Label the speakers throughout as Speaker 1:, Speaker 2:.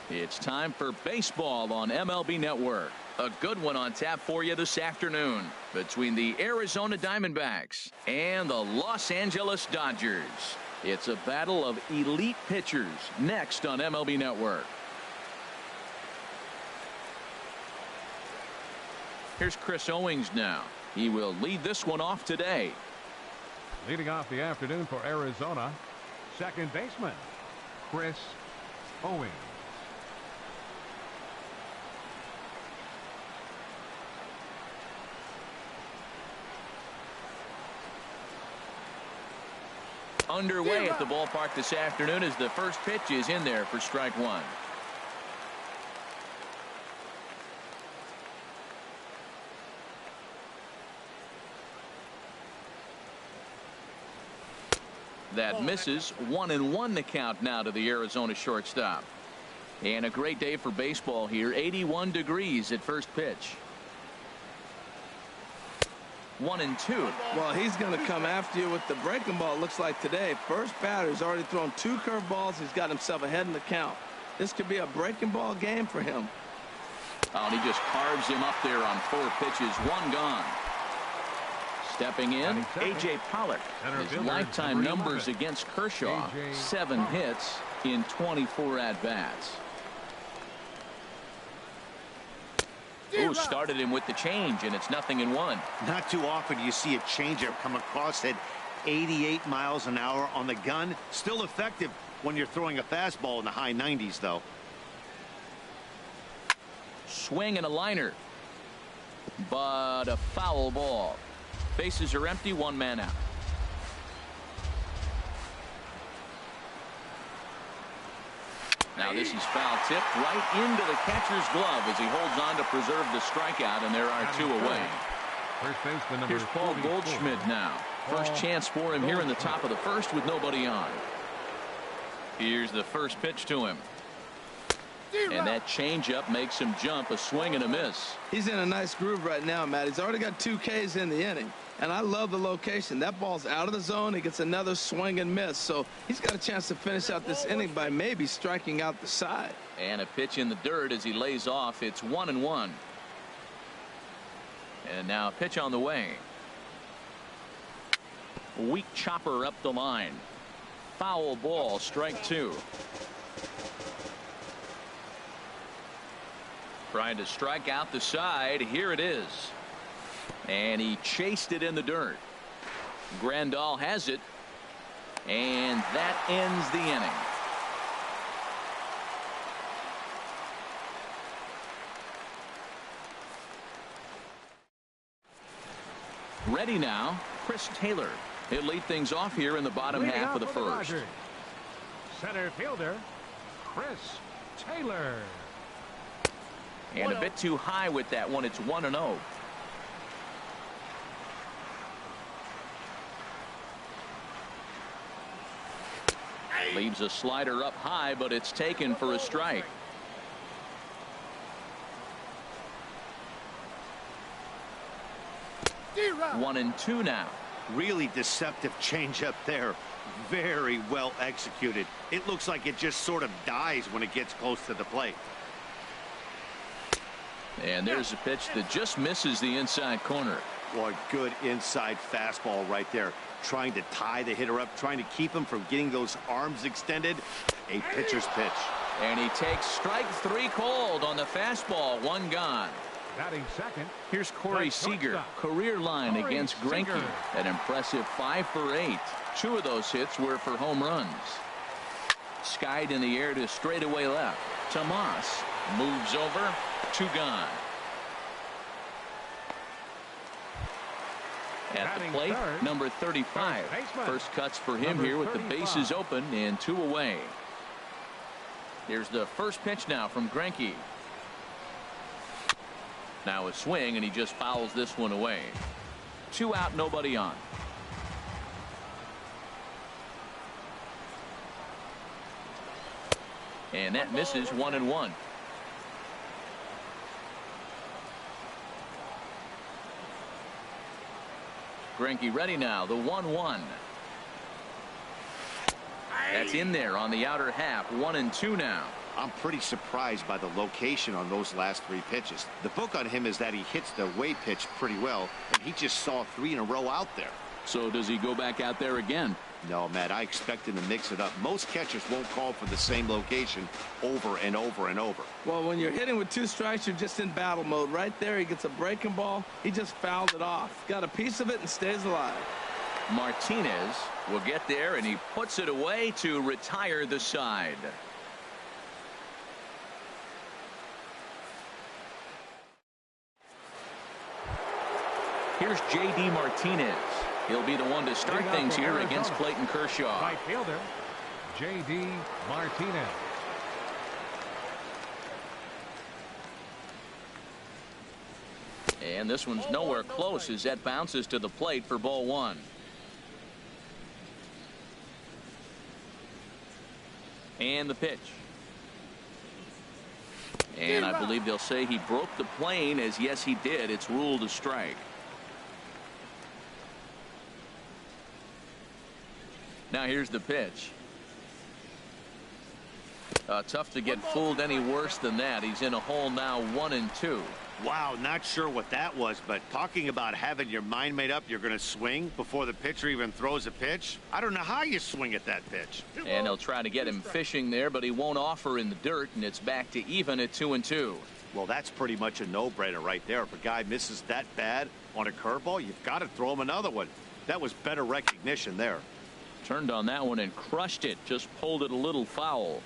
Speaker 1: It's time for baseball on MLB Network. A good one on tap for you this afternoon between the Arizona Diamondbacks and the Los Angeles Dodgers. It's a battle of elite pitchers next on MLB Network. Here's Chris Owings now. He will lead this one off today.
Speaker 2: Leading off the afternoon for Arizona, second baseman, Chris Owings.
Speaker 1: Underway at the ballpark this afternoon as the first pitch is in there for strike one. That misses. 1-1 the count now to the Arizona shortstop. And a great day for baseball here. 81 degrees at first pitch. 1-2.
Speaker 3: Well, he's going to come after you with the breaking ball, it looks like today. First batter, he's already thrown 2 curveballs. He's got himself ahead in the count. This could be a breaking ball game for him.
Speaker 1: Oh, and he just carves him up there on 4 pitches. 1 gone. Stepping in, A.J. Pollock. His lifetime numbers against Kershaw, 7 hits in 24 at-bats. Oh, started him with the change, and it's 0-1.
Speaker 4: Not too often you see a changeup come across at 88 miles an hour on the gun. Still effective when you're throwing a fastball in the high 90s, though.
Speaker 1: Swing and a liner. But a foul ball. Bases are empty, 1 man out. Now this is foul tipped right into the catcher's glove as he holds on to preserve the strikeout, and there are 2 away.
Speaker 2: First baseman number
Speaker 1: Here's Paul
Speaker 2: 44.
Speaker 1: Goldschmidt now. First chance for him here in the top of the first with nobody on. Here's the first pitch to him. And that changeup makes him jump. A swing and a miss.
Speaker 3: He's in a nice groove right now, Matt. He's already got 2 Ks in the inning. And I love the location. That ball's out of the zone. He gets another swing and miss. So he's got a chance to finish out this inning by maybe striking out the side.
Speaker 1: And a pitch in the dirt as he lays off. It's 1-1. And now a pitch on the way. Weak chopper up the line. Foul ball, strike 2. Trying to strike out the side. Here it is. And he chased it in the dirt. Grandal has it. And that ends the inning. Ready now, Chris Taylor. He'll lead things off here in the bottom half of the first.
Speaker 2: Center fielder, Chris Taylor.
Speaker 1: And a bit too high with that one. It's 1-0. Leaves a slider up high, but it's taken for a strike. One and 2 now.
Speaker 4: Really deceptive changeup there. Very well executed. It looks like it just sort of dies when it gets close to the plate.
Speaker 1: And there's a pitch that just misses the inside corner.
Speaker 4: Boy, good inside fastball right there. Trying to tie the hitter up, trying to keep him from getting those arms extended. A pitcher's pitch.
Speaker 1: And he takes strike 3 called on the fastball. 1 gone.
Speaker 2: Batting second.
Speaker 1: Here's Corey Seager. Career line against Greinke. An impressive 5 for 8. 2 of those hits were for home runs. Skied in the air to straightaway left. Tomas moves over. 2 gone. At the plate, number 35. First cuts for him here with the bases open and 2 away. Here's the first pitch now from Greinke. Now a swing, and he just fouls this one away. 2 out, nobody on. And that misses. 1-1. Greinke ready now. The 1-1. That's in there on the outer half. 1-2 now.
Speaker 4: I'm pretty surprised by the location on those last 3 pitches. The book on him is that he hits the away pitch pretty well, and he just saw 3 in a row out there.
Speaker 1: So does he go back out there again?
Speaker 4: No, Matt, I expect him to mix it up. Most catchers won't call for the same location over and over and over.
Speaker 3: Well, when you're hitting with 2 strikes, you're just in battle mode. Right there, he gets a breaking ball. He just fouled it off. Got a piece of it and stays alive.
Speaker 1: Martinez will get there, and he puts it away to retire the side. Here's J.D. Martinez. He'll be the one to start things here against Clayton Kershaw.
Speaker 2: Right fielder, J.D. Martinez.
Speaker 1: And this one's nowhere close as that bounces to the plate for ball 1. And the pitch. And I believe they'll say he broke the plane, as yes he did. It's ruled a strike. Now here's the pitch. Tough to get fooled any worse than that. He's in a hole now, 1-2.
Speaker 4: Wow, not sure what that was, but talking about having your mind made up you're going to swing before the pitcher even throws a pitch. I don't know how you swing at that pitch.
Speaker 1: And they'll try to get him fishing there, but he won't offer in the dirt, and it's back to even at 2-2.
Speaker 4: Well, that's pretty much a no-brainer right there. If a guy misses that bad on a curveball, you've got to throw him another one. That was better recognition there.
Speaker 1: Turned on that one and crushed it. Just pulled it a little foul.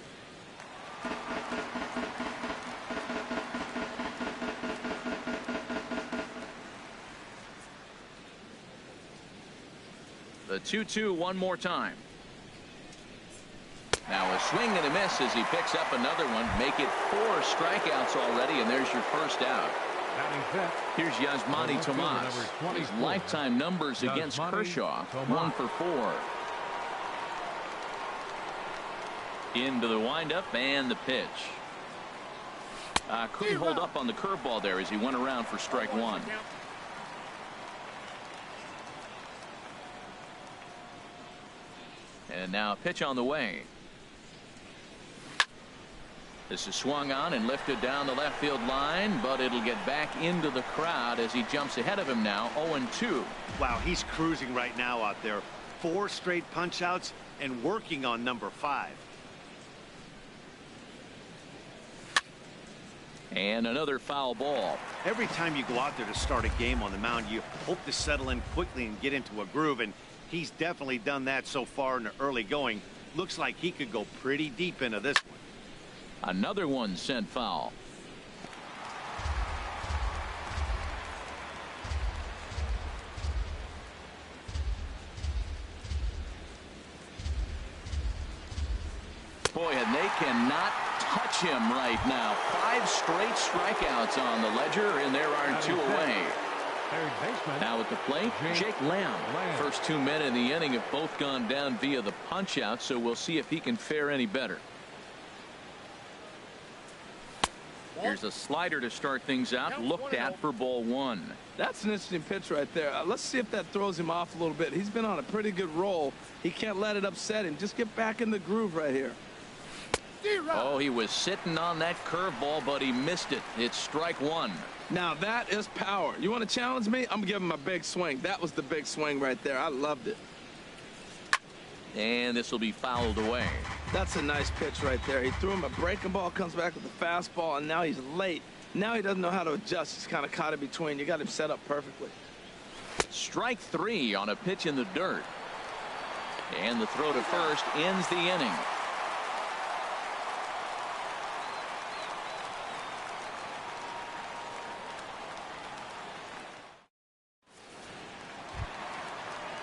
Speaker 1: The 2-2 one more time. Now a swing and a miss as he picks up another one. Make it 4 strikeouts already, and there's your first out. Here's Yasmani Tomas. His lifetime numbers against Kershaw, 1 for 4. Into the windup and the pitch. Couldn't hold up on the curveball there as he went around for strike 1. And now a pitch on the way. This is swung on and lifted down the left field line, but it'll get back into the crowd as he jumps ahead of him now, 0-2.
Speaker 4: Wow, he's cruising right now out there. 4 straight punch outs and working on number 5.
Speaker 1: And another foul ball.
Speaker 4: Every time you go out there to start a game on the mound, you hope to settle in quickly and get into a groove, and he's definitely done that so far in the early going. Looks like he could go pretty deep into this one.
Speaker 1: Another one sent foul. Boy, and they cannot touch him right now. 5 straight strikeouts on the ledger, and there are 2 away. Now at the plate, Jake Lamb. First 2 men in the inning have both gone down via the punch out, so we'll see if he can fare any better. Here's a slider to start things out, looked at for ball 1.
Speaker 3: That's an interesting pitch right there. Let's see if that throws him off a little bit. He's been on a pretty good roll. He can't let it upset him. Just get back in the groove right here.
Speaker 1: Oh, he was sitting on that curveball, but he missed it. It's strike 1.
Speaker 3: Now that is power. You want to challenge me? I'm giving him a big swing. That was the big swing right there. I loved it.
Speaker 1: And this will be fouled away.
Speaker 3: That's a nice pitch right there. He threw him a breaking ball, comes back with a fastball, and now he's late. Now he doesn't know how to adjust. He's kind of caught in between. You got him set up perfectly.
Speaker 1: Strike 3 on a pitch in the dirt. And the throw to first ends the inning.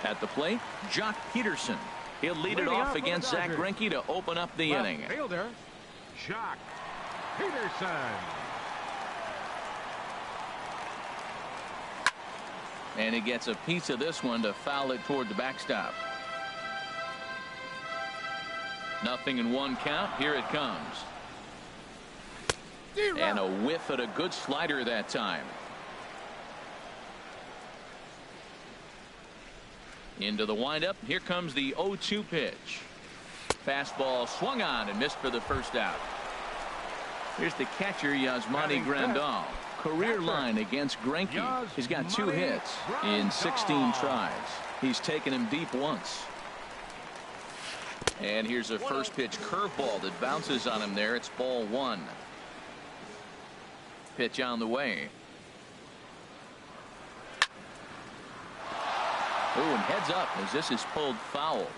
Speaker 1: At the plate, Jock Peterson. He'll lead it off against Zach Greinke to open up the inning.
Speaker 2: Fielder, Jock Peterson.
Speaker 1: And he gets a piece of this one to foul it toward the backstop. 0-1 count. Here it comes. And a whiff at a good slider that time. Into the windup. Here comes the 0-2 pitch. Fastball swung on and missed for the first out. Here's the catcher, Yasmani Grandal. Career line against Greinke. He's got 2 hits in 16 tries. He's taken him deep once. And here's a first pitch curveball that bounces on him there. It's ball 1. Pitch on the way. Oh, and heads up as this is pulled foul.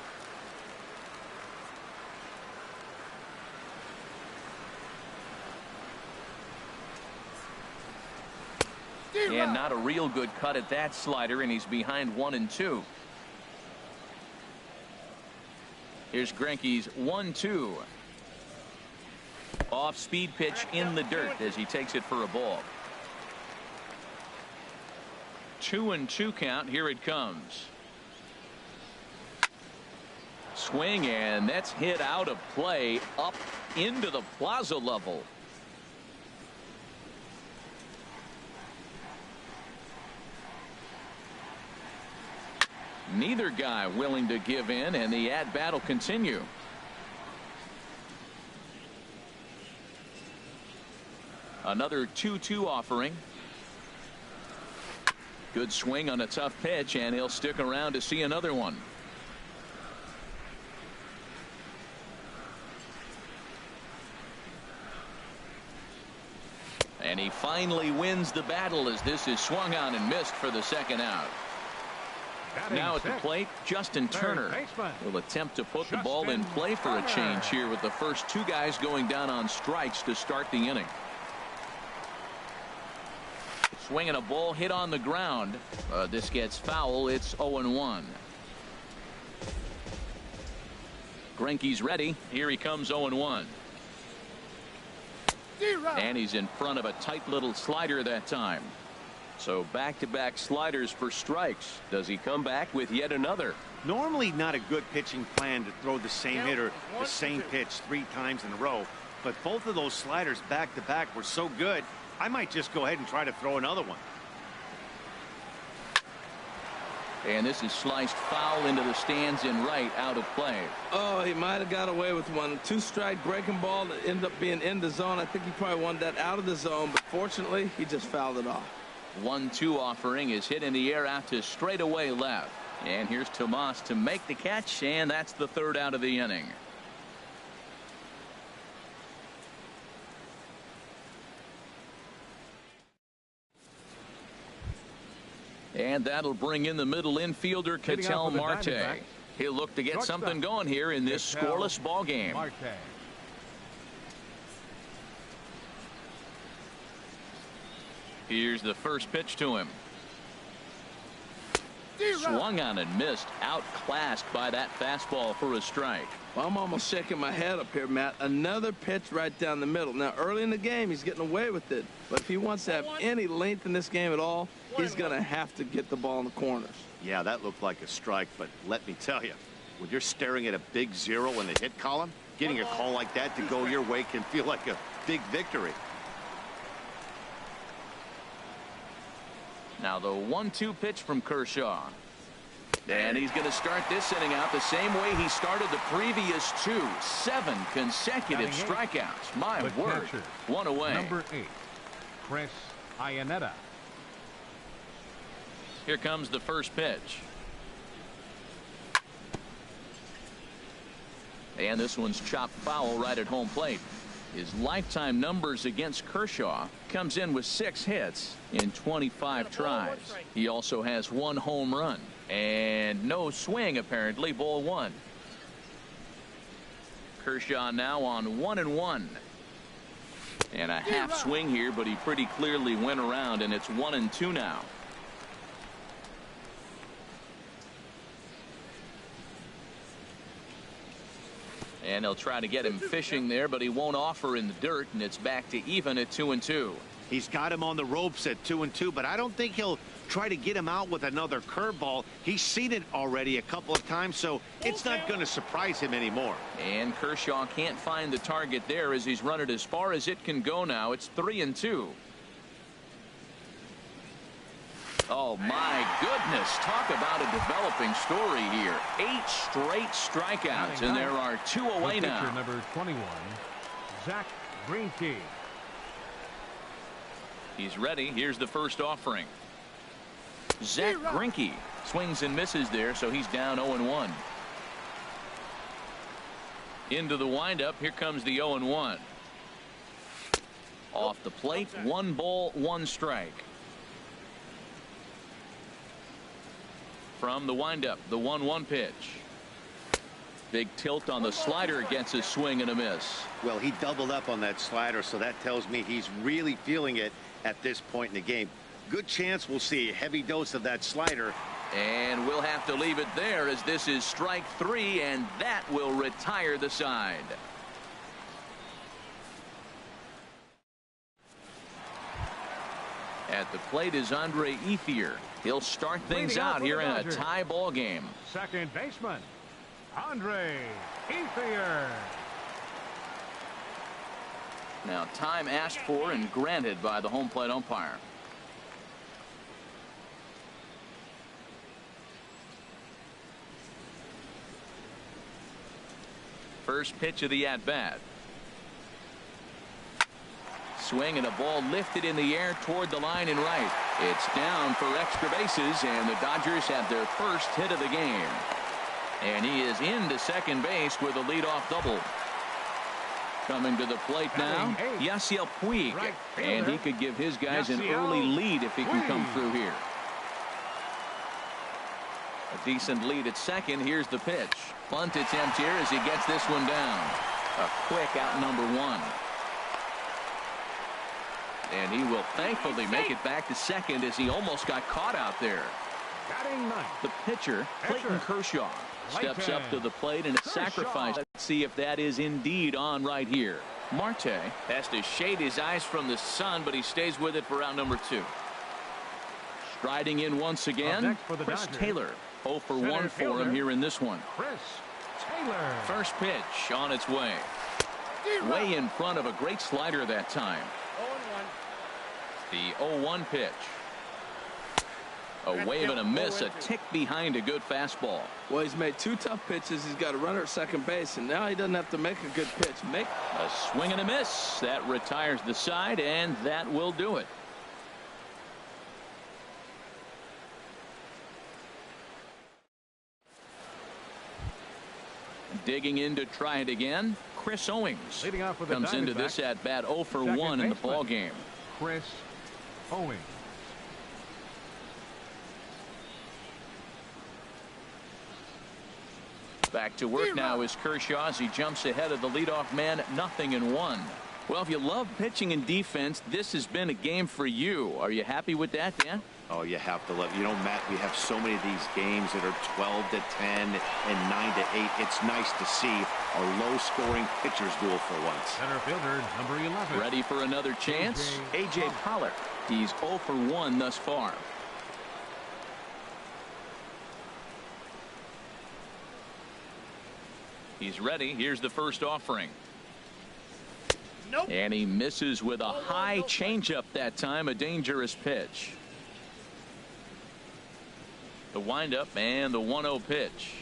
Speaker 1: And not a real good cut at that slider, and he's behind 1-2. Here's Greinke's 1-2. Off speed pitch in the dirt as he takes it for a ball. 2-2 count. Here it comes. Swing, and that's hit out of play up into the plaza level. Neither guy willing to give in, and the at-bat will continue. Another 2-2 offering. Good swing on a tough pitch, and he'll stick around to see another one. And he finally wins the battle as this is swung on and missed for the second out. Now at the plate, Justin Turner will attempt to put the ball in play for a change here with the first 2 guys going down on strikes to start the inning. Swinging a ball hit on the ground. This gets foul. It's 0-1. Greinke's ready. Here he comes 0-1. And he's in front of a tight little slider that time. So back-to-back sliders for strikes. Does he come back with yet another?
Speaker 4: Normally not a good pitching plan to throw the same hitter the same pitch 3 times in a row. But both of those sliders back-to-back were so good, I might just go ahead and try to throw another one.
Speaker 1: And this is sliced foul into the stands in right, out of play.
Speaker 3: Oh, he might have got away with one. 2-strike breaking ball that ended up being in the zone. I think he probably wanted that out of the zone, but fortunately, he just fouled it off.
Speaker 1: 1-2 offering is hit in the air out to straightaway left. And here's Tomas to make the catch, and that's the 3rd out of the inning. And that'll bring in the middle infielder, Ketel Marte. He'll look to get something going here in this scoreless ball game. Here's the first pitch to him. Swung on and missed. Outclassed by that fastball for a strike.
Speaker 3: Well, I'm almost shaking my head up here, Matt. Another pitch right down the middle. Now, early in the game, he's getting away with it. But if he wants to have any length in this game at all, he's going to have to get the ball in the corners.
Speaker 4: Yeah, that looked like a strike, but let me tell you, when you're staring at a big 0 in the hit column, getting a call like that to go your way can feel like a big victory.
Speaker 1: Now the 1-2 pitch from Kershaw. And he's going to start this inning out the same way he started the previous 2. 7 consecutive strikeouts. My word.
Speaker 2: Catcher,
Speaker 1: 1 away.
Speaker 2: Number 8, Chris Iannetta.
Speaker 1: Here comes the first pitch. And this one's chopped foul right at home plate. His lifetime numbers against Kershaw comes in with 6 hits in 25 tries. He also has 1 home run and no swing, apparently. Ball 1. Kershaw now on 1-1. And a half swing here, but he pretty clearly went around, and it's 1-2 now. And they'll try to get him fishing there, but he won't offer in the dirt, and it's back to even at 2-2.
Speaker 4: He's got him on the ropes at 2-2, but I don't think he'll try to get him out with another curveball. He's seen it already a couple of times, so it's not going to surprise him anymore.
Speaker 1: And Kershaw can't find the target there as he's run it as far as it can go now. It's 3-2. Oh, my goodness. Talk about a developing story here. 8 straight strikeouts, and there are 2 away now.
Speaker 2: Number 21, Zach Greinke.
Speaker 1: He's ready. Here's the first offering. Zach Greinke swings and misses there, so he's down 0-1. Into the windup. Here comes the 0-1. Off the plate. 1 ball, 1 strike. From the windup, the 1-1 pitch. Big tilt on the slider, gets a swing and a miss.
Speaker 4: Well, he doubled up on that slider, so that tells me he's really feeling it at this point in the game. Good chance we'll see a heavy dose of that slider.
Speaker 1: And we'll have to leave it there, as this is strike 3, and that will retire the side. At the plate is Andre Ethier. He'll start things out here in a tie ball game.
Speaker 2: Second baseman, Andre Ethier.
Speaker 1: Now, time asked for and granted by the home plate umpire. First pitch of the at-bat. Swing and a ball lifted in the air toward the line and right. It's down for extra bases, and the Dodgers have their first hit of the game. And he is into second base with a leadoff double. Coming to the plate now, Yasiel Puig. And he could give his guys an early lead if he can come through here. A decent lead at second. Here's the pitch. Bunt attempt here as he gets this one down. A quick out number 1. And he will thankfully make it back to second, as he almost got caught out there. The pitcher, Clayton Kershaw, steps up to the plate in a sacrifice. Let's see if that is indeed on right here. Marte has to shade his eyes from the sun, but he stays with it for out number 2. Striding in once again, Chris Taylor. 0 for 1 for him here in this one.
Speaker 2: Chris Taylor.
Speaker 1: First pitch on its way. Way in front of a great slider that time. The 0-1 pitch. A wave and a miss, a tick behind a good fastball.
Speaker 3: Well, he's made 2 tough pitches. He's got a runner at second base, and now he doesn't have to make a good pitch.
Speaker 1: A swing and a miss. That retires the side, and that will do it. Digging in to try it again, Chris Owings comes into this at bat 0 for 1 in the ball game.
Speaker 2: Chris Owings.
Speaker 1: Back to work now is Kershaw as he jumps ahead of the leadoff man. 0-1. Well, if you love pitching and defense, this has been a game for you. Are you happy with that, Dan?
Speaker 4: Oh, you have to love. You know, Matt, we have so many of these games that are 12-10 and 9-8. It's nice to see a low-scoring pitcher's duel for once.
Speaker 2: Center fielder, number 11.
Speaker 1: Ready for another chance? A.J. Pollock. He's 0 for 1 thus far. He's ready. Here's the first offering. Nope. And he misses with a high changeup that time. A dangerous pitch. The windup and the 1-0 pitch.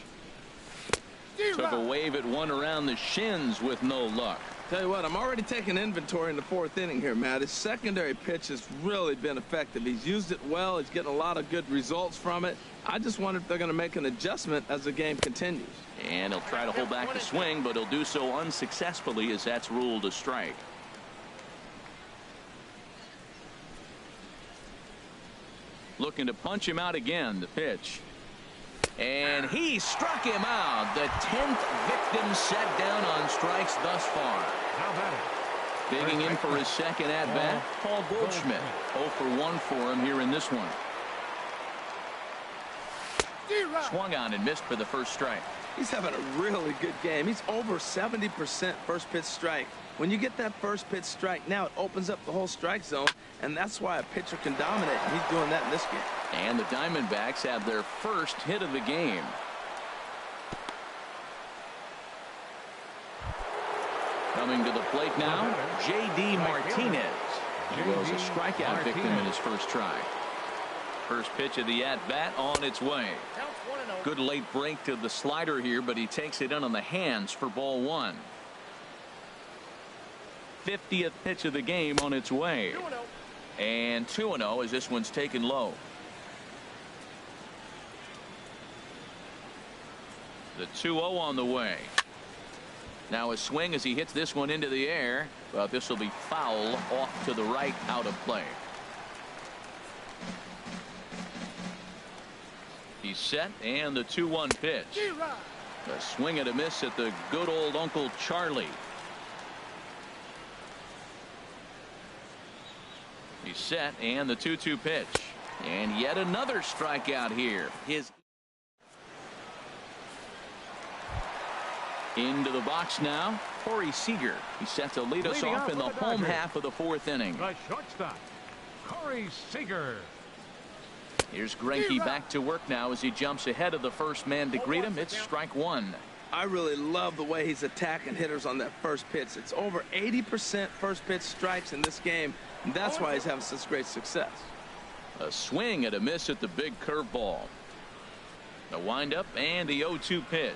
Speaker 1: Took a wave at one around the shins with no luck.
Speaker 3: Tell you what, I'm already taking inventory in the 4th inning here, Matt. His secondary pitch has really been effective. He's used it well. He's getting a lot of good results from it. I just wonder if they're going to make an adjustment as the game continues.
Speaker 1: And he'll try to hold back the swing, but he'll do so unsuccessfully as that's ruled a strike. Looking to punch him out again. The pitch. And he struck him out. The 10th victim set down on strikes thus far. Digging in for his second at-bat, Paul Goldschmidt. 0 for 1 for him here in this one. Swung on and missed for the first strike.
Speaker 3: He's having a really good game. He's over 70% first pitch strike. When you get that first pitch strike, now it opens up the whole strike zone, and that's why a pitcher can dominate, and he's doing that in this game.
Speaker 1: And the Diamondbacks have their first hit of the game. Coming to the plate now, J.D. Martinez. He was a strikeout victim in his first try. First pitch of the at-bat on its way. Good late break to the slider here, but he takes it in on the hands for ball 1. 50th pitch of the game on its way. And 2-0 as this one's taken low. The 2-0 on the way. Now a swing as he hits this one into the air, but this will be foul off to the right, out of play. He's set, and the 2-1 pitch. A swing and a miss at the good old Uncle Charlie. He's set, and the 2-2 pitch. And yet another strikeout here. Into the box now, Corey Seager. He's set to lead us off in the home half of the fourth inning.
Speaker 2: The shortstop, Corey Seager.
Speaker 1: Here's Greinke back to work now as he jumps ahead of the first man to greet him. It's strike one.
Speaker 3: I really love the way he's attacking hitters on that first pitch. It's over 80% first pitch strikes in this game, and that's why he's having such great success.
Speaker 1: A swing and a miss at the big curveball. The windup and the 0-2 pitch.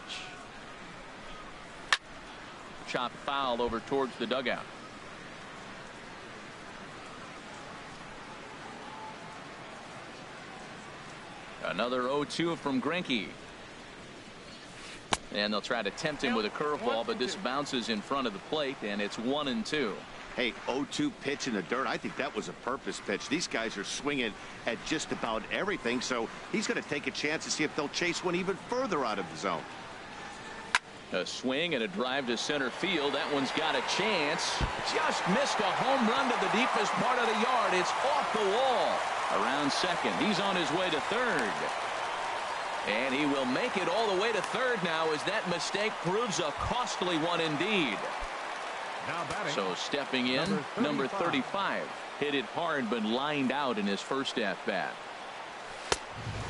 Speaker 1: Chopped foul over towards the dugout. Another 0-2 from Greinke. And they'll try to tempt him with a curveball, but this bounces in front of the plate, and it's 1-2.
Speaker 4: Hey, 0-2 pitch in the dirt. I think that was a purpose pitch. These guys are swinging at just about everything, so he's going to take a chance to see if they'll chase one even further out of the zone.
Speaker 1: A swing and a drive to center field. That one's got a chance. Just missed a home run to the deepest part of the yard. It's off the wall. Around second. He's on his way to third. And he will make it all the way to third now as that mistake proves a costly one indeed.
Speaker 2: Now batting.
Speaker 1: So stepping in, number 35. Hit it hard but lined out in his first at-bat.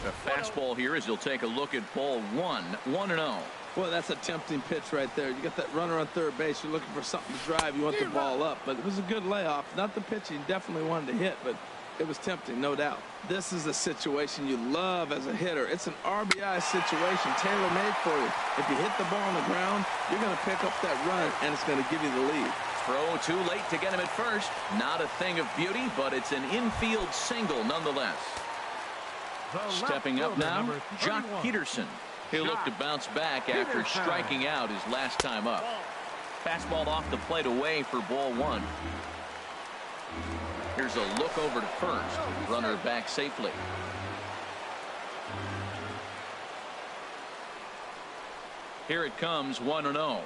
Speaker 1: A fastball here as he'll take a look at ball one. 1-0.
Speaker 3: Boy, that's a tempting pitch right there. You got that runner on third base. You're looking for something to drive. You want the ball up. But it was a good layoff. Not the pitch he definitely wanted to hit, but it was tempting, no doubt. This is a situation you love as a hitter. It's an RBI situation, tailor-made for you. If you hit the ball on the ground, you're going to pick up that run, and it's going to give you the lead.
Speaker 1: Throw too late to get him at first. Not a thing of beauty, but it's an infield single nonetheless. Stepping up now, Jock Peterson. He'll look to bounce back after striking out his last time up. Fastball off the plate away for ball one. Here's a look over to first. Runner back safely. Here it comes, 1-0.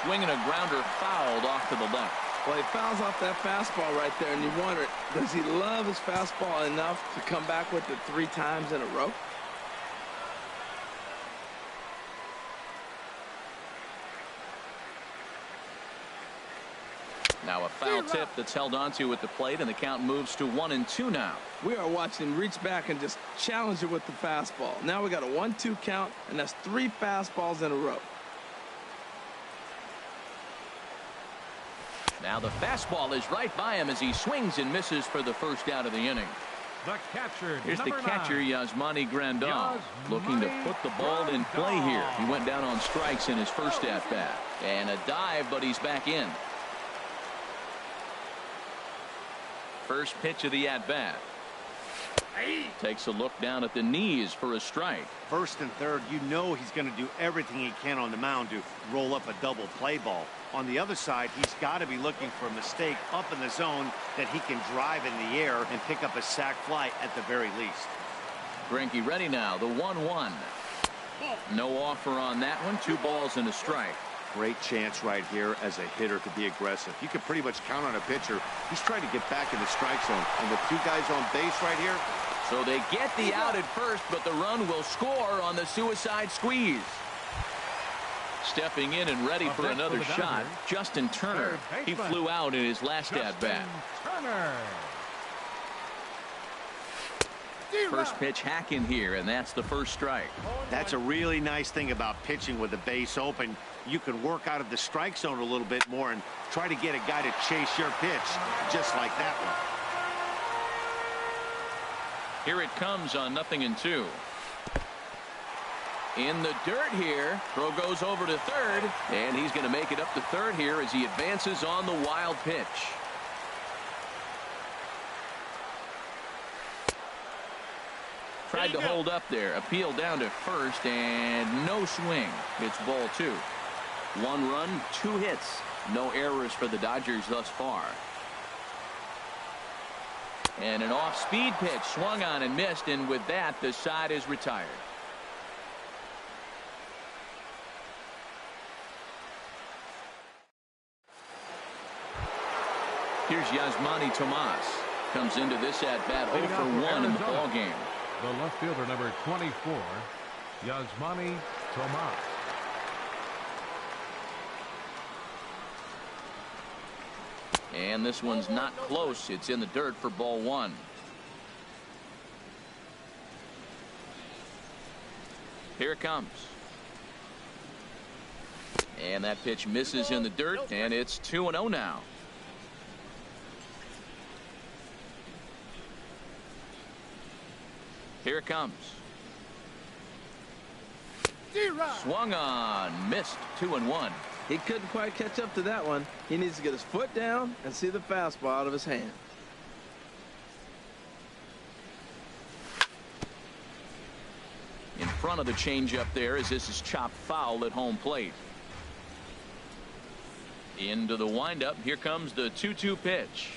Speaker 1: Swinging a grounder fouled off to the left.
Speaker 3: Well, he fouls off that fastball right there, and you wonder, does he love his fastball enough to come back with it 3 times in a row?
Speaker 1: Now a foul tip that's held onto at the plate, and the count moves to 1-2 now.
Speaker 3: We are watching him reach back and just challenge it with the fastball. Now we got a 1-2 count, and that's 3 fastballs in a row.
Speaker 1: Now the fastball is right by him as he swings and misses for the first out of the inning.
Speaker 2: The catcher,
Speaker 1: here's the catcher, Yasmani Grandal, looking to put the ball in play here. He went down on strikes in his first at-bat. And a dive, but he's back in. First pitch of the at-bat. Takes a look down at the knees for a strike.
Speaker 4: First and third, you know he's going to do everything he can on the mound to roll up a double play ball. On the other side, he's got to be looking for a mistake up in the zone that he can drive in the air and pick up a sac fly at the very least.
Speaker 1: Greinke ready now, the 1-1. No offer on that one. 2 balls and a strike.
Speaker 4: Great chance right here as a hitter to be aggressive. You can pretty much count on a pitcher. He's trying to get back in the strike zone. And with 2 guys on base right here.
Speaker 1: So they get the out at first, but the run will score on the suicide squeeze. Stepping in and ready for another shot, Justin Turner. He flew out in his last at-bat. First pitch hack in here, and that's the first strike.
Speaker 4: That's a really nice thing about pitching with the base open. You can work out of the strike zone a little bit more and try to get a guy to chase your pitch, just like that one.
Speaker 1: Here it comes on 0-2. In the dirt here. Throw goes over to third, and he's going to make it up to third here as he advances on the wild pitch. Tried to hold up there. Appeal down to first, and no swing. It's ball 2.
Speaker 5: 1 run, 2 hits. No errors for the Dodgers thus far.
Speaker 1: And an off-speed pitch swung on and missed, and with that, the side is retired. Here's Yasmani Tomas. Comes into this at-bat 0 for 1 in the ball game.
Speaker 2: The left fielder, number 24, Yasmani Tomas.
Speaker 1: And this one's not close. It's in the dirt for ball 1. Here it comes. And that pitch misses in the dirt, and it's 2-0 now. Here it comes. Swung on, missed. 2-1.
Speaker 3: He couldn't quite catch up to that one. He needs to get his foot down and see the fastball out of his hand.
Speaker 1: In front of the changeup there, as this is chopped foul at home plate. Into the windup. Here comes the 2-2 pitch.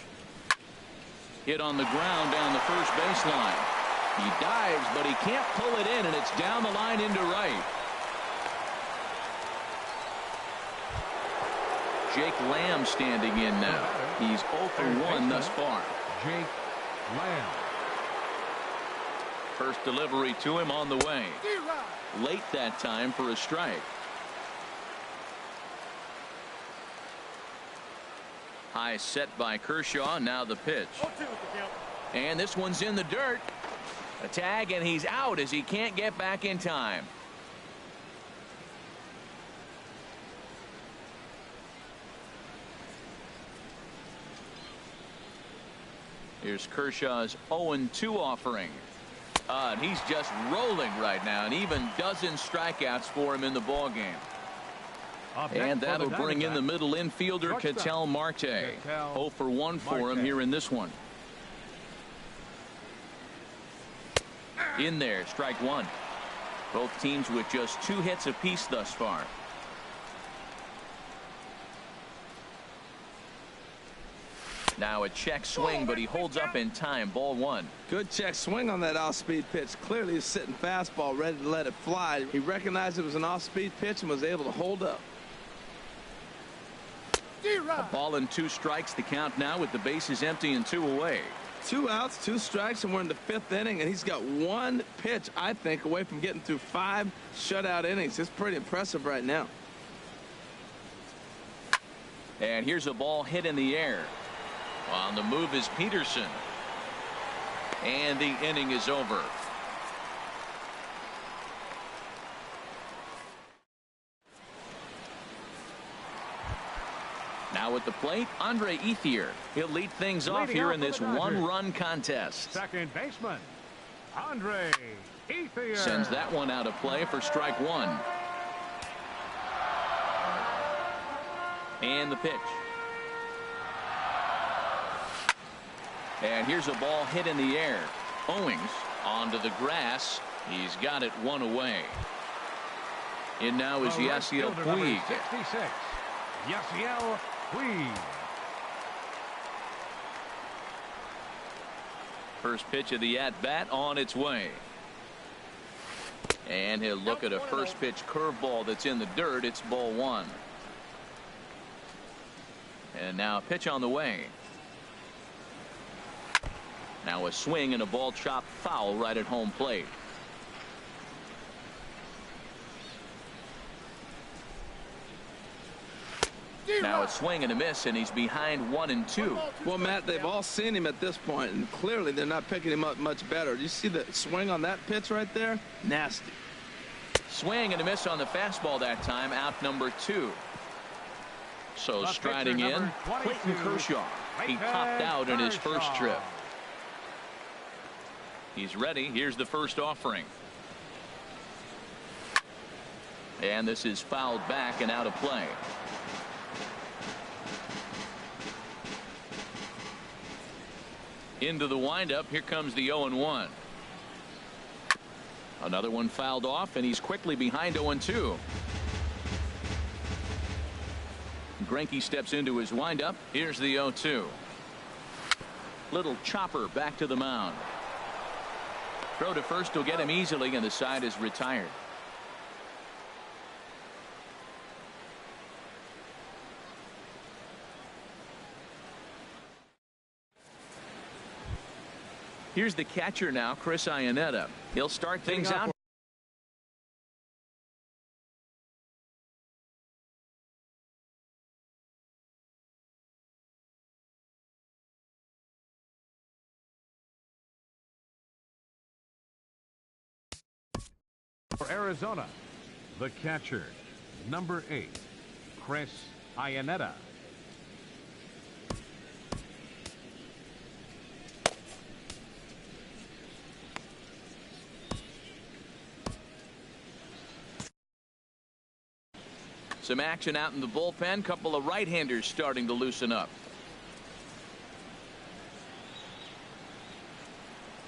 Speaker 1: Hit on the ground down the first baseline. He dives, but he can't pull it in, and it's down the line into right. Jake Lamb standing in now. He's 0 for 1 thus far.
Speaker 2: Jake Lamb.
Speaker 1: First delivery to him on the way. Late that time for a strike. High set by Kershaw. Now the pitch. And this one's in the dirt. A tag, and he's out as he can't get back in time. Here's Kershaw's 0-2 offering. And he's just rolling right now, and even dozen strikeouts for him in the ballgame. And that'll bring in the middle infielder, Ketel Marte. 0 for 1 for him here in this one. In there, strike 1. Both teams with just 2 hits apiece thus far. Now a check swing, but he holds up in time. Ball 1.
Speaker 3: Good check swing on that off-speed pitch. Clearly he's sitting fastball, ready to let it fly. He recognized it was an off-speed pitch and was able to hold up.
Speaker 1: A ball and 2 strikes. The count now with the bases empty and 2 away.
Speaker 3: 2 outs, 2 strikes, and we're in the 5th inning, and he's got 1 pitch, I think, away from getting through 5 shutout innings. It's pretty impressive right now.
Speaker 1: And here's a ball hit in the air. On the move is Peterson. And the inning is over. Now at the plate, Andre Ethier. He'll lead things off here in this 1-run contest.
Speaker 2: Second baseman, Andre Ethier.
Speaker 1: Sends that one out of play for strike 1. And the pitch. And here's a ball hit in the air. Owings onto the grass. He's got it 1 away. In now is Yasiel Puig.
Speaker 2: 66. Yasiel Puig.
Speaker 1: First pitch of the at-bat on its way. And he'll look at a first pitch curveball that's in the dirt. It's ball 1. And now a pitch on the way. Now a swing and a ball chopped foul right at home plate. Now a swing and a miss, and he's behind 1-2.
Speaker 3: Well, Matt, they've all seen him at this point, and clearly they're not picking him up much better. Do you see the swing on that pitch right there? Nasty.
Speaker 1: Swing and a miss on the fastball that time. Out number 2. So striding in, Clayton Kershaw. He popped out in his first trip. He's ready. Here's the first offering. And this is fouled back and out of play. Into the windup. Here comes the 0-1. Another one fouled off, and he's quickly behind 0-2. Greinke steps into his windup. Here's the 0-2. Little chopper back to the mound. Throw to first will get him easily, and the side is retired. Here's the catcher now, Chris Iannetta. He'll start things out.
Speaker 2: For Arizona, the catcher, number 8, Chris Iannetta.
Speaker 1: Some action out in the bullpen. Couple of right-handers starting to loosen up.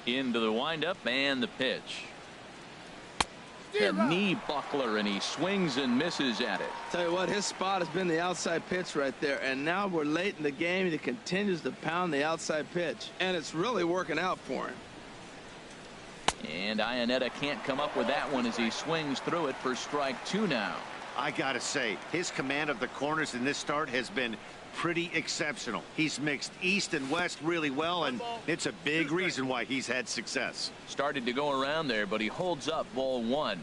Speaker 1: Into the windup and the pitch. A knee buckler, and he swings and misses at it.
Speaker 3: Tell you what, his spot has been the outside pitch right there, and now we're late in the game, and he continues to pound the outside pitch, and it's really working out for him.
Speaker 1: And Iannetta can't come up with that one as he swings through it for strike 2 now.
Speaker 4: I gotta say, his command of the corners in this start has been pretty exceptional. He's mixed east and west really well, and it's a big reason why he's had success.
Speaker 1: Started to go around there, but he holds up ball 1.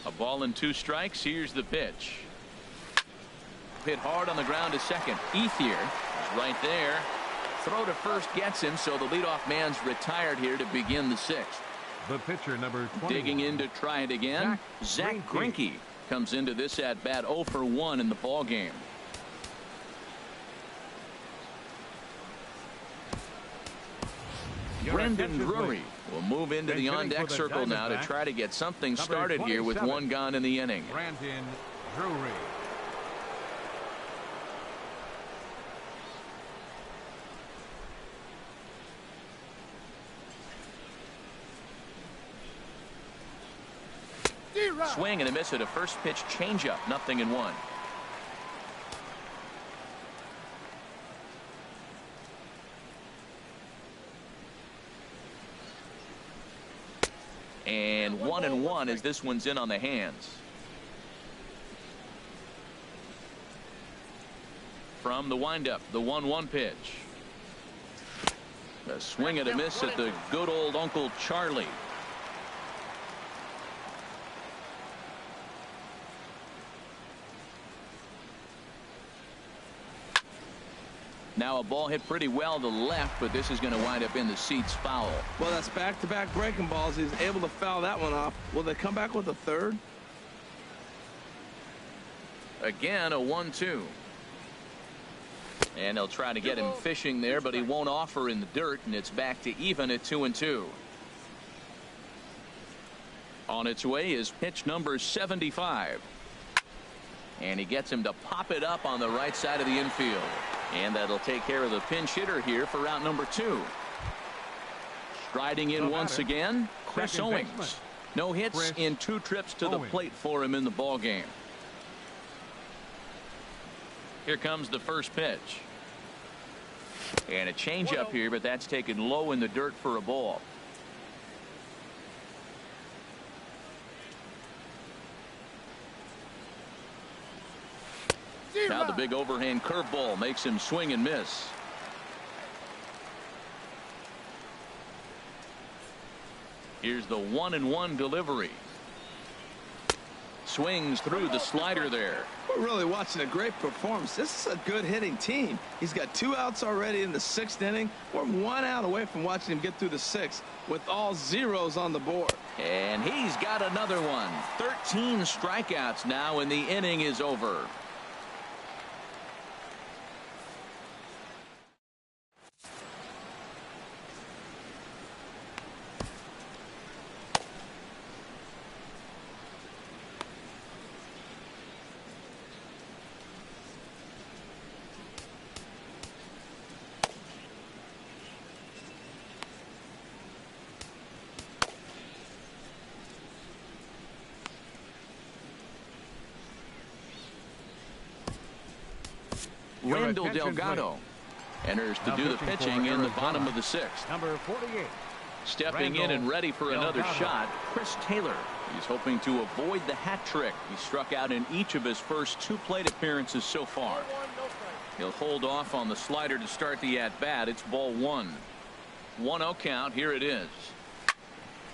Speaker 1: A ball and 2 strikes. Here's the pitch. Hit hard on the ground to second. Ethier is right there. Throw to first gets him, so the leadoff man's retired here to begin the 6th.
Speaker 2: The pitcher, number 21.
Speaker 1: Digging in to try it again. Zach Greinke comes into this at bat 0 for 1 in the ball game. Brendan Drury will move into the on-deck circle now to try to get something started here with 1 gone in the inning.
Speaker 2: Brendan Drury.
Speaker 1: Swing and a miss at a first pitch changeup. 0-1. And 1-1 as this one's in on the hands. From the windup, the 1-1 pitch. A swing and a miss at the good old Uncle Charlie. Now a ball hit pretty well to left, but this is going to wind up in the seats foul.
Speaker 3: Well, that's back-to-back breaking balls. He's able to foul that one off. Will they come back with a third?
Speaker 1: Again, a 1-2. And they'll try to get him fishing there, but he won't offer in the dirt, and it's back to even at 2-2. On its way is pitch number 75. And he gets him to pop it up on the right side of the infield. And that'll take care of the pinch hitter here for route number 2. Striding in once again, Chris Owings. No hits in 2 trips to the plate for him in the ball game. Here comes the first pitch. And a changeup here, but that's taken low in the dirt for a ball. Now the big overhand curveball makes him swing and miss. Here's the 1-1 delivery. Swings through the slider there.
Speaker 3: We're really watching a great performance. This is a good hitting team. He's got 2 outs already in the 6th inning. We're 1 out away from watching him get through the 6th with all zeros on the board.
Speaker 1: And he's got another one. 13 strikeouts now, and the inning is over.
Speaker 2: Your
Speaker 1: Randall
Speaker 2: attention,
Speaker 1: Delgado enters to
Speaker 2: Now
Speaker 1: do the
Speaker 2: pitching for
Speaker 1: pitching in the
Speaker 2: Arizona.
Speaker 1: bottom of the 6th.
Speaker 2: Number 48.
Speaker 1: Stepping in
Speaker 2: Randall
Speaker 1: and ready for another
Speaker 2: Delgado.
Speaker 1: shot, Chris Taylor. He's hoping to avoid the hat trick. He struck out in each of his first 2 plate appearances so far. He'll hold off on the slider to start the at-bat. It's ball 1. 1-0 count. Here it is.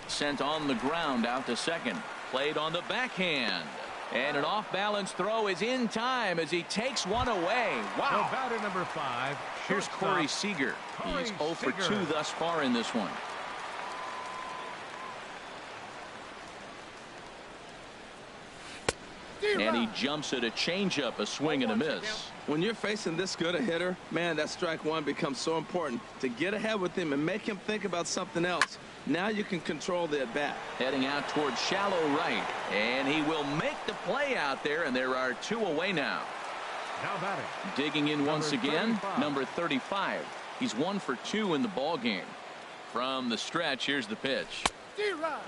Speaker 1: Sent on the ground out to second. Played on the backhand. And an off-balance throw is in time as he takes one away. Wow.
Speaker 2: The batter number 5.
Speaker 1: Here's
Speaker 2: shortstop,
Speaker 1: Corey Seager.
Speaker 2: Corey
Speaker 1: He's 0 for 2
Speaker 2: Seager.
Speaker 1: thus far in this one. And he jumps at a changeup, a swing and a miss.
Speaker 3: When you're facing this good a hitter, man, that strike one becomes so important to get ahead with him and make him think about something else. Now you can control the at bat.
Speaker 1: Heading out towards shallow right, and he will make the play out there, and there are 2 away now.
Speaker 2: Now batting.
Speaker 1: Digging in once again,
Speaker 2: 35.
Speaker 1: number 35. He's 1 for 2 in the ball game. From the stretch, here's the pitch.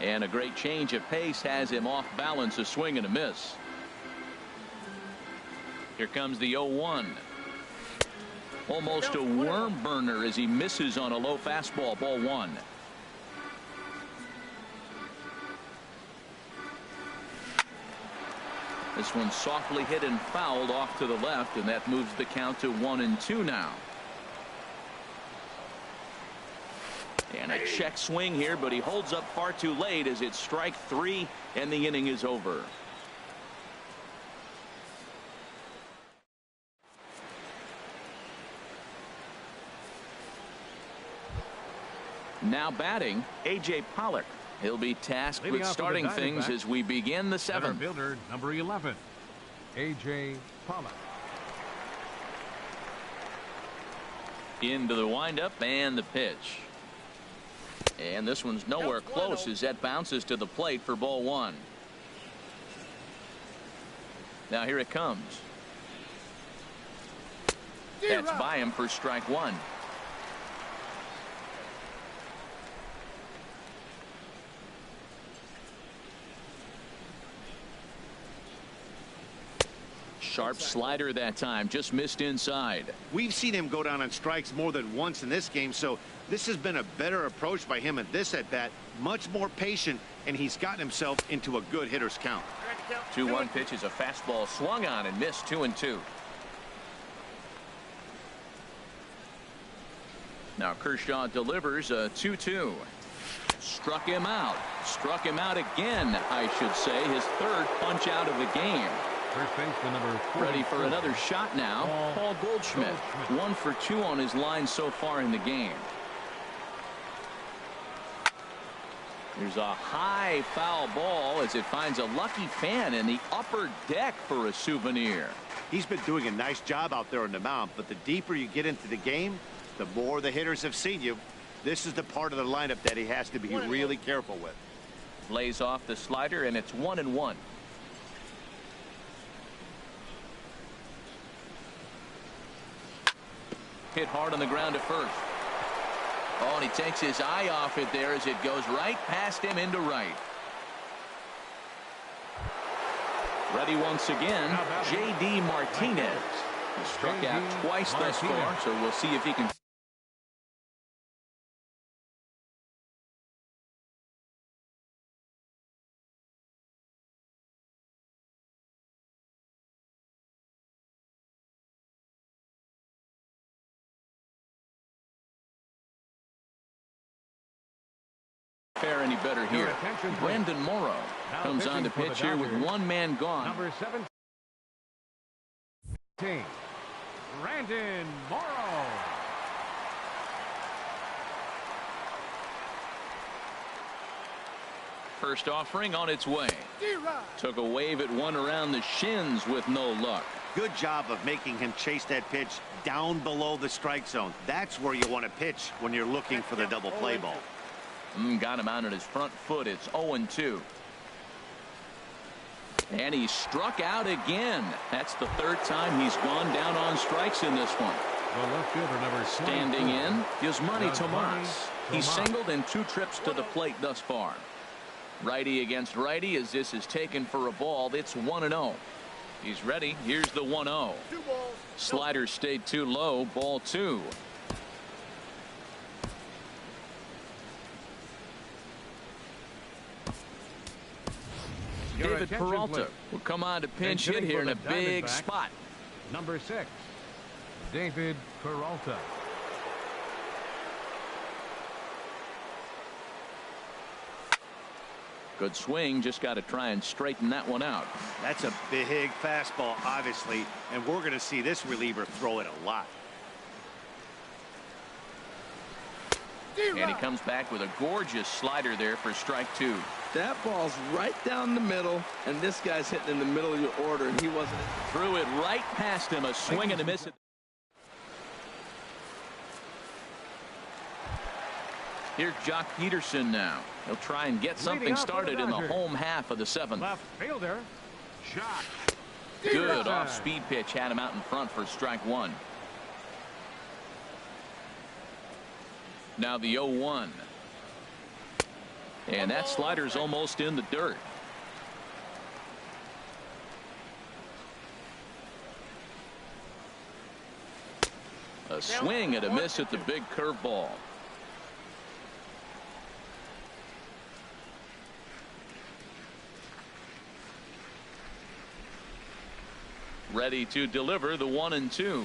Speaker 1: And a great change of pace has him off balance, a swing and a miss. Here comes the 0-1. Almost a worm burner as he misses on a low fastball, ball 1. This one softly hit and fouled off to the left, and that moves the count to 1-2 now. And a check swing here, but he holds up far too late as it's strike 3 and the inning is over. Now batting, A.J. Pollock. He'll be tasked
Speaker 2: Leading
Speaker 1: with
Speaker 2: off for the
Speaker 1: starting things
Speaker 2: Diamondbacks,
Speaker 1: as we begin the
Speaker 2: Center
Speaker 1: 7th.
Speaker 2: fielder number 11. A.J. Pollock.
Speaker 1: Into the windup and the pitch. And this one's nowhere close as that bounces to the plate for ball 1. Now here it comes. That's by him for strike 1. Sharp slider that time, just missed inside.
Speaker 4: We've seen him go down on strikes more than once in this game, so this has been a better approach by him at this at bat. Much more patient, and he's gotten himself into a good hitter's count.
Speaker 1: 2-1 pitch is a fastball swung on and missed. 2-2. Now Kershaw delivers a 2-2. Struck him out. Struck him out again, I should say. His 3rd punch out of the game.
Speaker 2: First baseman number 4.
Speaker 1: Ready for another shot now. Paul Goldschmidt. 1 for 2 on his line so far in the game. There's a high foul ball as it finds a lucky fan in the upper deck for a souvenir.
Speaker 4: He's been doing a nice job out there on the mound, but the deeper you get into the game, the more the hitters have seen you. This is the part of the lineup that he has to be really careful with.
Speaker 1: Lays off the slider, and it's 1-1. Hit hard on the ground at first. Oh, and he takes his eye off it there as it goes right past him into right. Ready once again, J.D. Martinez. He struck out twice thus far, so we'll see if he can. Fare any better here. Brandon Morrow comes on to pitch here with 1 man gone.
Speaker 2: Number 17. Brandon Morrow.
Speaker 1: First offering on its way. Took a wave at one around the shins with no luck.
Speaker 4: Good job of making him chase that pitch down below the strike zone. That's where you want to pitch when you're looking for the double play ball.
Speaker 1: Got him out on his front foot. It's 0-2. And he struck out again. That's the 3rd time he's gone down on strikes in this one.
Speaker 2: The left fielder number
Speaker 1: Standing in, Yasmani Tomas. He's singled in 2 trips to the plate thus far. Righty against righty as this is taken for a ball. It's 1-0. He's ready. Here's the 1-0. Slider stayed too low. Ball 2. David Peralta will come on to pinch hit here in a big spot.
Speaker 2: Number 6, David Peralta.
Speaker 1: Good swing, just got to try and straighten that one out.
Speaker 4: That's a big fastball, obviously, and we're going to see this reliever throw it a lot.
Speaker 1: And he comes back with a gorgeous slider there for strike 2.
Speaker 3: That ball's right down the middle, and this guy's hitting in the middle of your order, and he wasn't.
Speaker 1: Threw it right past him, a swing and a miss. Here's Jock Peterson now. He'll try and get something started in the home half of the 7th.
Speaker 2: Left fielder, Jock.
Speaker 1: Good off-speed pitch had him out in front for strike 1. Now the 0-1. And that slider's almost in the dirt. A swing and a miss at the big curveball. Ready to deliver the 1-2.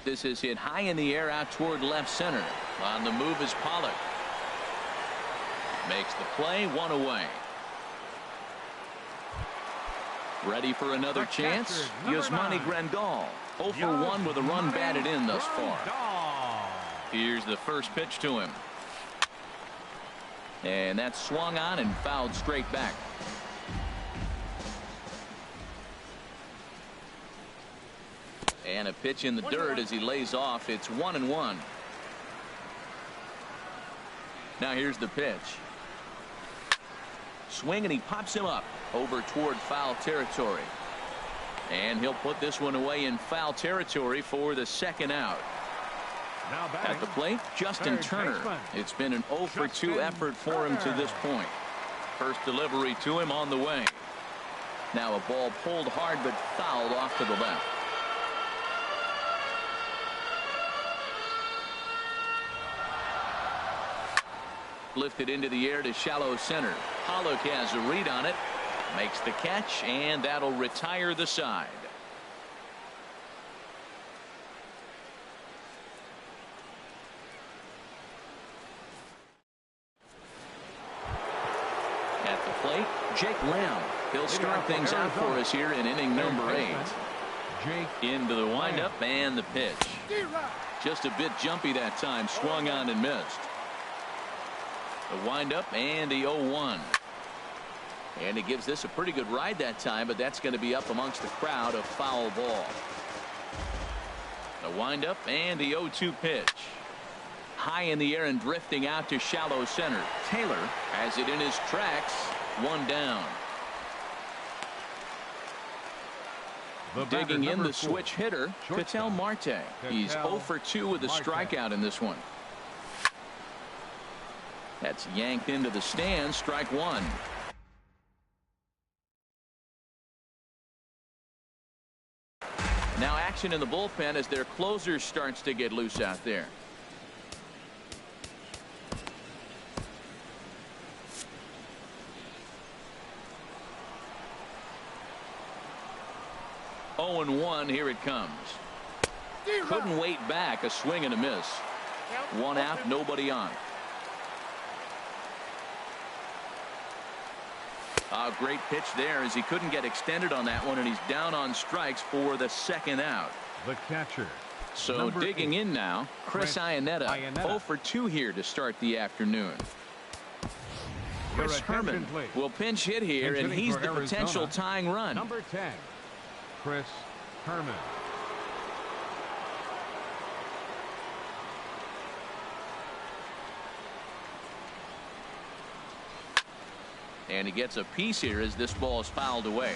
Speaker 1: This is hit high in the air out toward left center. On the move is Pollock. Makes the play, 1 away. Ready for another chance? Yasmani Grandal. 0 for 1 with a run batted in thus far. Here's the first pitch to him. And that's swung on and fouled straight back. And a pitch in the dirt as he lays off. It's 1-1. Now here's the pitch. Swing and he pops him up over toward foul territory. And he'll put this one away in foul territory for the 2nd out. At the plate, Justin Turner. It's been an 0 for 2 effort for him to this point. First delivery to him on the way. Now a ball pulled hard but fouled off to the left. Lifted into the air to shallow center. Pollock has a read on it. Makes the catch, and that'll retire the side. At the plate, Jake Lamb. He'll start things out for us here in inning number 8. Into the windup and the pitch. Just a bit jumpy that time. Swung on and missed. The windup and the 0-1. And he gives this a pretty good ride that time, but that's going to be up amongst the crowd. A foul ball. The windup and the 0-2 pitch. High in the air and drifting out to shallow center. Taylor has it in his tracks. 1 down. Digging in the switch hitter, Ketel Marte. He's 0 for 2 with a strikeout in this one. That's yanked into the stand. Strike 1. Now action in the bullpen as their closer starts to get loose out there. Oh and 1. Here it comes. Couldn't wait back. A swing and a miss. 1 out, nobody on. A great pitch there as he couldn't get extended on that one, and he's down on strikes for the 2nd out.
Speaker 2: The catcher.
Speaker 1: So digging in now, Chris Iannetta. 0 for 2 here to start the afternoon. Chris Herman will pinch hit here, and he's the potential tying run.
Speaker 2: Number 10, Chris Herman.
Speaker 1: And he gets a piece here as this ball is fouled away.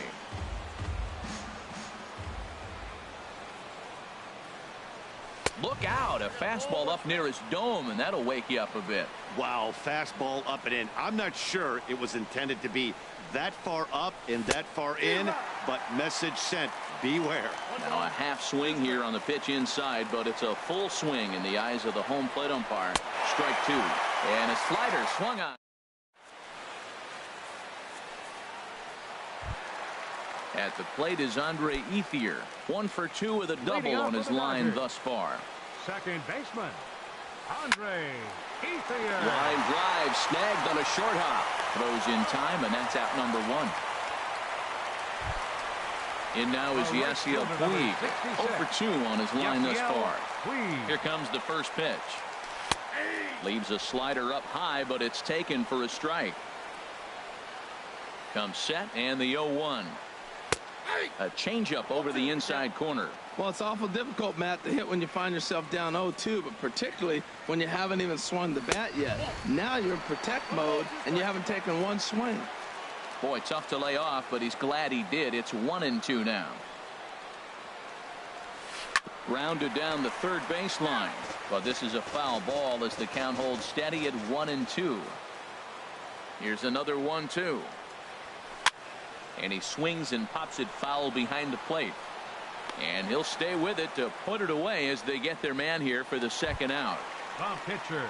Speaker 1: Look out, a fastball up near his dome, and that'll wake you up a bit.
Speaker 4: Wow, fastball up and in. I'm not sure it was intended to be that far up and that far in, but message sent, beware.
Speaker 1: Now a half swing here on the pitch inside, but it's a full swing in the eyes of the home plate umpire. Strike two, and a slider swung on. At the plate is Andre Ethier. 1 for 2 with a double on his line thus far.
Speaker 2: Second baseman, Andre Ethier.
Speaker 1: Line drive snagged on a short hop. Throws in time, and that's out number 1. In now is Yasiel Puig. 0 for 2 on his line thus far. Here comes the first pitch. Leaves a slider up high, but it's taken for a strike. Comes set, and the 0-1. A changeup over the inside corner.
Speaker 3: Well, it's awful difficult, Matt, to hit when you find yourself down 0-2, but particularly when you haven't even swung the bat yet. Now you're in protect mode, and you haven't taken one swing.
Speaker 1: Boy, tough to lay off, but he's glad he did. It's 1-2 now. Grounded down the third baseline, but this is a foul ball as the count holds steady at 1-2. Here's another 1-2. And he swings and pops it foul behind the plate. And he'll stay with it to put it away as they get their man here for the second out.
Speaker 2: The pitcher,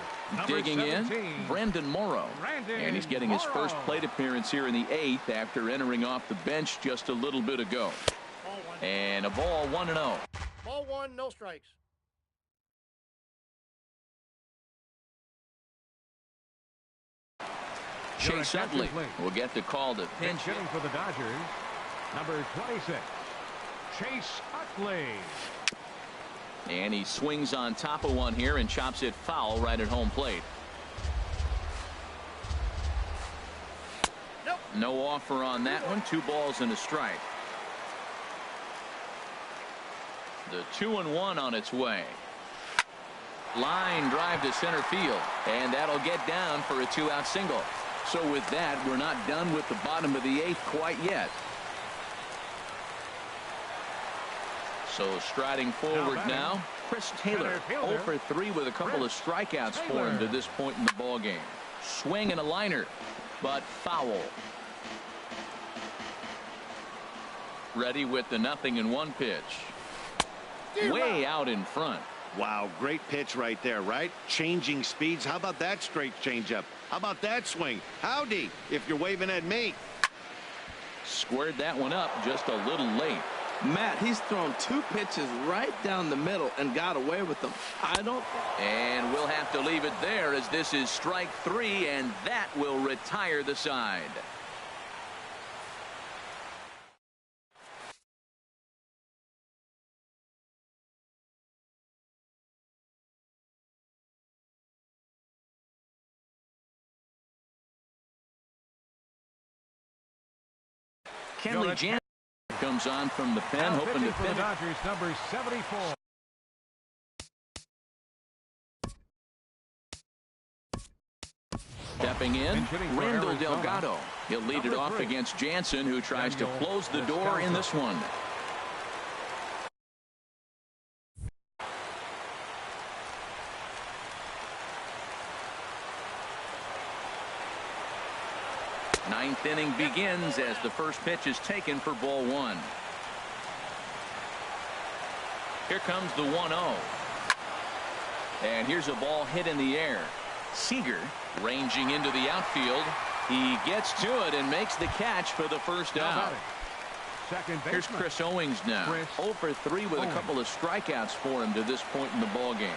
Speaker 1: digging 17, in, Brandon Morrow. And he's getting his first plate appearance here in the 8th after entering off the bench just a little bit ago. And a ball 1-0.
Speaker 6: Ball 1, no strikes.
Speaker 1: Chase Utley will get the call to pinch
Speaker 2: hitting for the Dodgers, number 26, Chase Utley.
Speaker 1: And he swings on top of one here and chops it foul right at home plate.
Speaker 6: Nope.
Speaker 1: No offer on that one. 2 balls and a strike. The 2-1 on its way. Line drive to center field, and that'll get down for a 2-out single. So with that, we're not done with the bottom of the 8th quite yet. So striding forward now, Chris Taylor, 0 for 3 with a couple of strikeouts for him to this point in the ball game. Swing and a liner, but foul. Ready with the 0-1 pitch. Way out in front.
Speaker 4: Wow, great pitch right there, right? Changing speeds. How about that straight changeup? How about that swing? Howdy, if you're waving at me.
Speaker 1: Squared that one up just a little late.
Speaker 3: Matt, he's thrown 2 pitches right down the middle and got away with them.
Speaker 1: And we'll have to leave it there as this is strike 3, and that will retire the side. Kenley Jansen comes on from the pen, hoping to finish.
Speaker 2: Dodgers, number 74.
Speaker 1: Stepping in, Randall Delgado. He'll lead it off against Jansen, who tries to close the door in this one. Ninth inning begins as the first pitch is taken for ball 1. Here comes the 1-0. And here's a ball hit in the air. Seager ranging into the outfield. He gets to it and makes the catch for the first out. Here's Chris Owings now. 0 for 3 with a couple of strikeouts for him to this point in the ball game.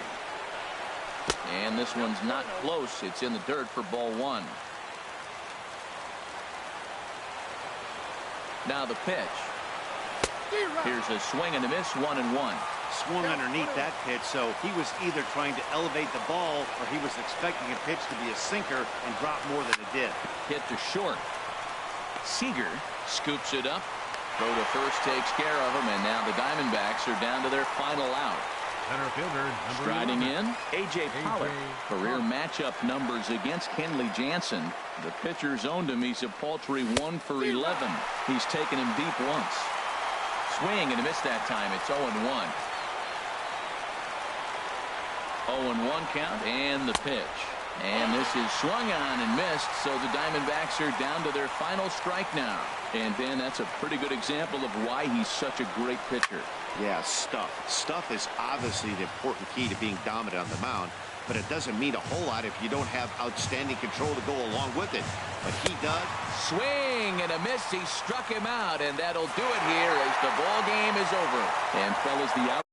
Speaker 1: And this one's not close. It's in the dirt for ball 1. Now the pitch. Here's a swing and a miss, 1-1.
Speaker 4: Swung underneath that pitch, so he was either trying to elevate the ball or he was expecting a pitch to be a sinker and drop more than it did.
Speaker 1: Hit to short. Seager scoops it up. Throw to first takes care of him, and now the Diamondbacks are down to their final out.
Speaker 2: Center fielder,
Speaker 1: striding in, A.J. Pollock. Career matchup numbers against Kenley Jansen. The pitcher's owned him. He's a paltry 1 for 11. He's taken him deep once. Swing and a miss that time. It's 0-1. 0-1 count and the pitch. And this is swung on and missed, so the Diamondbacks are down to their final strike now. And, Dan, that's a pretty good example of why he's such a great pitcher.
Speaker 4: Yeah, stuff. Stuff is obviously the important key to being dominant on the mound, but it doesn't mean a whole lot if you don't have outstanding control to go along with it. But he does.
Speaker 1: Swing and a miss. He struck him out, and that'll do it here as the ball game is over. And, fellas, the out